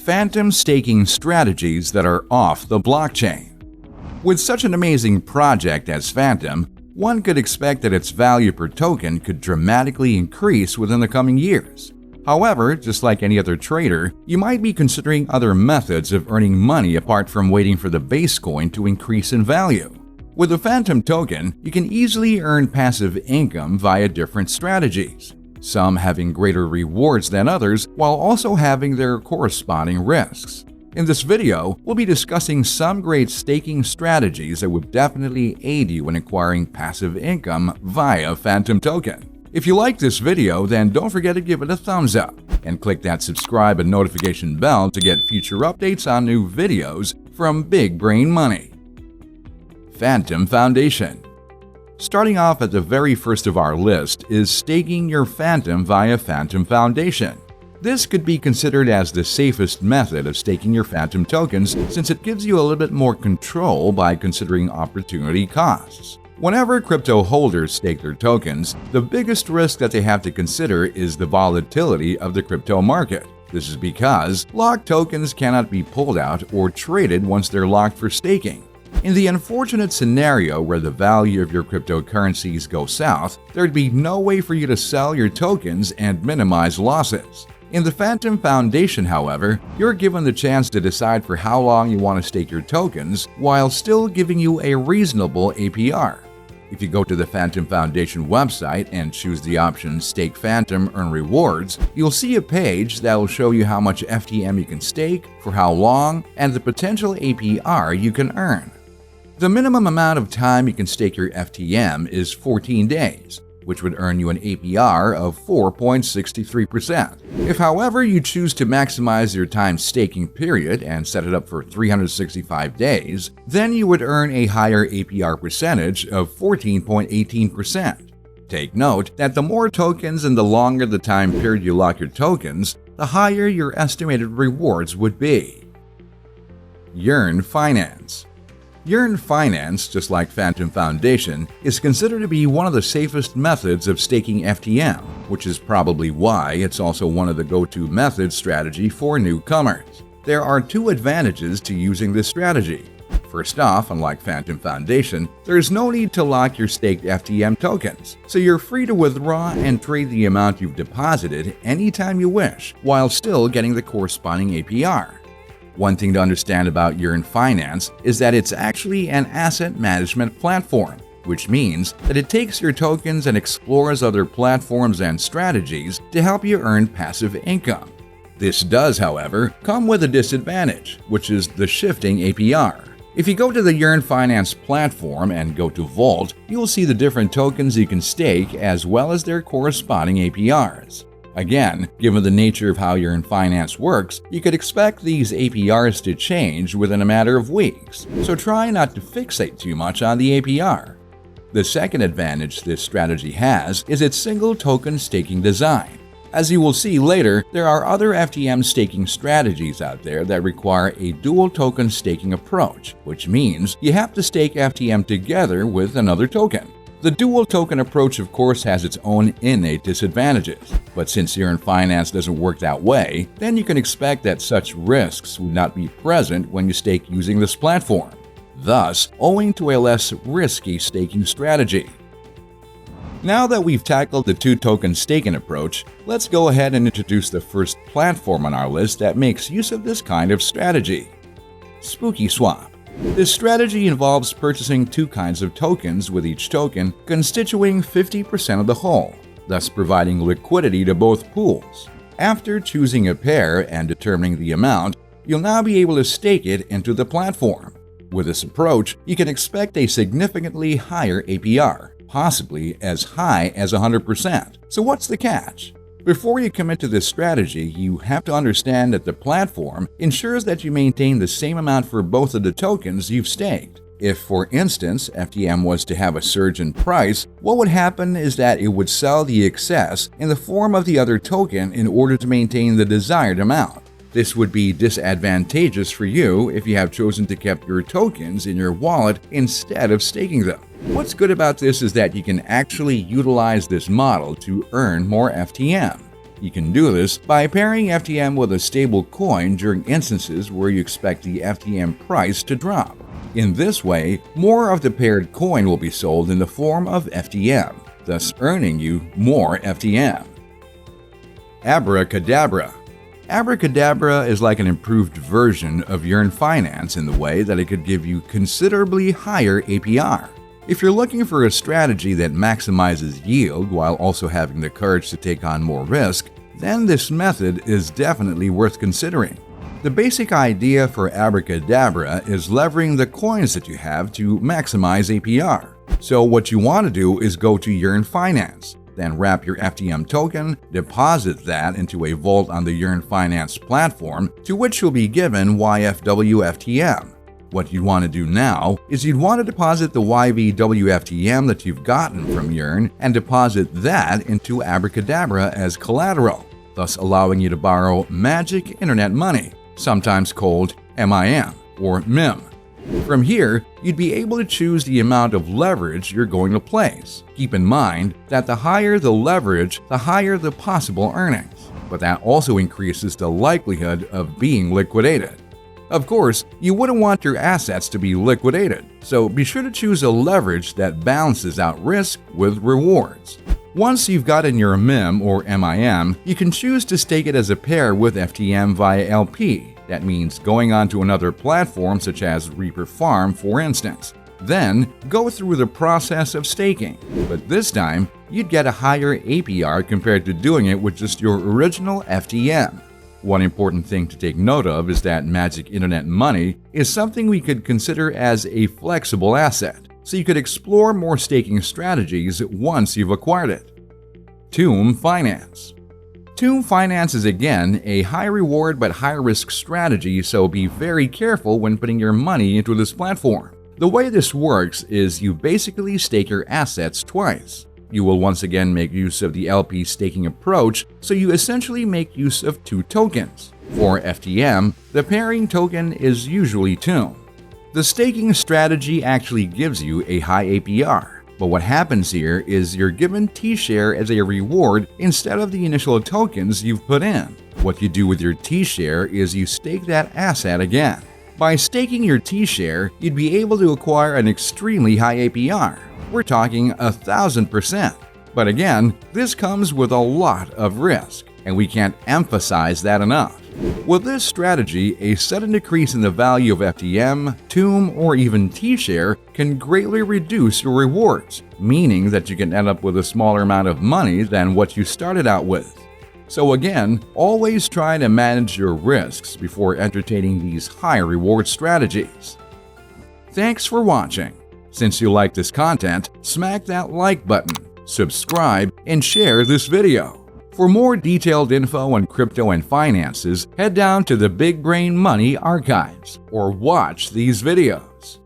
Phantom staking strategies that are off the blockchain. With such an amazing project as Fantom, one could expect that its value per token could dramatically increase within the coming years. However, just like any other trader, you might be considering other methods of earning money apart from waiting for the base coin to increase in value. With the Fantom Token, you can easily earn passive income via different strategies, some having greater rewards than others while also having their corresponding risks. In this video, we'll be discussing some great staking strategies that would definitely aid you in acquiring passive income via Fantom Token. If you like this video, then don't forget to give it a thumbs up and click that subscribe and notification bell to get future updates on new videos from Big Brain Money. Fantom Foundation. Starting off at the very first of our list is staking your Fantom via Fantom Foundation. This could be considered as the safest method of staking your Fantom tokens since it gives you a little bit more control by considering opportunity costs. Whenever crypto holders stake their tokens, the biggest risk that they have to consider is the volatility of the crypto market. This is because locked tokens cannot be pulled out or traded once they're locked for staking. In the unfortunate scenario where the value of your cryptocurrencies go south, there'd be no way for you to sell your tokens and minimize losses. In the Fantom Foundation, however, you're given the chance to decide for how long you want to stake your tokens while still giving you a reasonable APR. If you go to the Fantom Foundation website and choose the option Stake Fantom Earn Rewards, you'll see a page that will show you how much FTM you can stake, for how long, and the potential APR you can earn. The minimum amount of time you can stake your FTM is 14 days, which would earn you an APR of 4.63%. If, however, you choose to maximize your time staking period and set it up for 365 days, then you would earn a higher APR percentage of 14.18%. Take note that the more tokens and the longer the time period you lock your tokens, the higher your estimated rewards would be. Yearn Finance. Yearn Finance, just like Fantom Foundation, is considered to be one of the safest methods of staking FTM, which is probably why it's also one of the go-to methods strategy for newcomers. There are two advantages to using this strategy. First off, unlike Fantom Foundation, there is no need to lock your staked FTM tokens, so you're free to withdraw and trade the amount you've deposited anytime you wish, while still getting the corresponding APR. One thing to understand about Yearn Finance is that it's actually an asset management platform, which means that it takes your tokens and explores other platforms and strategies to help you earn passive income. This does, however, come with a disadvantage, which is the shifting APR. If you go to the Yearn Finance platform and go to Vault, you'll see the different tokens you can stake as well as their corresponding APRs. Again, given the nature of how Yearn Finance works, you could expect these APRs to change within a matter of weeks, so try not to fixate too much on the APR. The second advantage this strategy has is its single token staking design. As you will see later, there are other FTM staking strategies out there that require a dual token staking approach, which means you have to stake FTM together with another token. The dual token approach, of course, has its own innate disadvantages, but since Yearn Finance doesn't work that way, then you can expect that such risks would not be present when you stake using this platform, thus owing to a less risky staking strategy. Now that we've tackled the two-token staking approach, let's go ahead and introduce the first platform on our list that makes use of this kind of strategy: SpookySwap. This strategy involves purchasing two kinds of tokens, with each token constituting 50% of the whole, thus providing liquidity to both pools. After choosing a pair and determining the amount, you'll now be able to stake it into the platform. With this approach, you can expect a significantly higher APR, possibly as high as 100%. So what's the catch? Before you commit to this strategy, you have to understand that the platform ensures that you maintain the same amount for both of the tokens you've staked. If, for instance, FTM was to have a surge in price, what would happen is that it would sell the excess in the form of the other token in order to maintain the desired amount. This would be disadvantageous for you if you have chosen to keep your tokens in your wallet instead of staking them. What's good about this is that you can actually utilize this model to earn more FTM. You can do this by pairing FTM with a stable coin during instances where you expect the FTM price to drop. In this way, more of the paired coin will be sold in the form of FTM, thus earning you more FTM. Abracadabra. Abracadabra is like an improved version of Yearn Finance in the way that it could give you considerably higher APR. If you're looking for a strategy that maximizes yield while also having the courage to take on more risk, then this method is definitely worth considering. The basic idea for Abracadabra is leveraging the coins that you have to maximize APR. So what you want to do is go to Yearn Finance, then wrap your FTM token, deposit that into a vault on the Yearn Finance platform, to which you'll be given YFW FTM. What you'd want to do now is you'd want to deposit the YVW FTM that you've gotten from Yearn and deposit that into Abracadabra as collateral, thus allowing you to borrow magic internet money, sometimes called MIM or MIM. From here, you'd be able to choose the amount of leverage you're going to place. Keep in mind that the higher the leverage, the higher the possible earnings, but that also increases the likelihood of being liquidated. Of course, you wouldn't want your assets to be liquidated, so be sure to choose a leverage that balances out risk with rewards. Once you've gotten your MIM or MIM, you can choose to stake it as a pair with FTM via LP. That means going onto another platform such as Reaper Farm, for instance. Then go through the process of staking, but this time you'd get a higher APR compared to doing it with just your original FTM. One important thing to take note of is that magic internet money is something we could consider as a flexible asset, so you could explore more staking strategies once you've acquired it. Tomb Finance. Tomb Finance is again a high reward but high risk strategy, so be very careful when putting your money into this platform. The way this works is you basically stake your assets twice. You will once again make use of the LP staking approach, so you essentially make use of two tokens. For FTM, the pairing token is usually Tomb. The staking strategy actually gives you a high APR, but what happens here is you're given T-share as a reward instead of the initial tokens you've put in. What you do with your T-share is you stake that asset again. By staking your T-share, you'd be able to acquire an extremely high APR. We're talking 1,000%. But again, this comes with a lot of risk, and we can't emphasize that enough. With this strategy, a sudden decrease in the value of FTM, Tomb, or even T-share can greatly reduce your rewards, meaning that you can end up with a smaller amount of money than what you started out with. So again, always try to manage your risks before entertaining these high reward strategies. Thanks for watching. Since you like this content, smack that like button, subscribe, and share this video. For more detailed info on crypto and finances, head down to the Big Brain Money archives or watch these videos.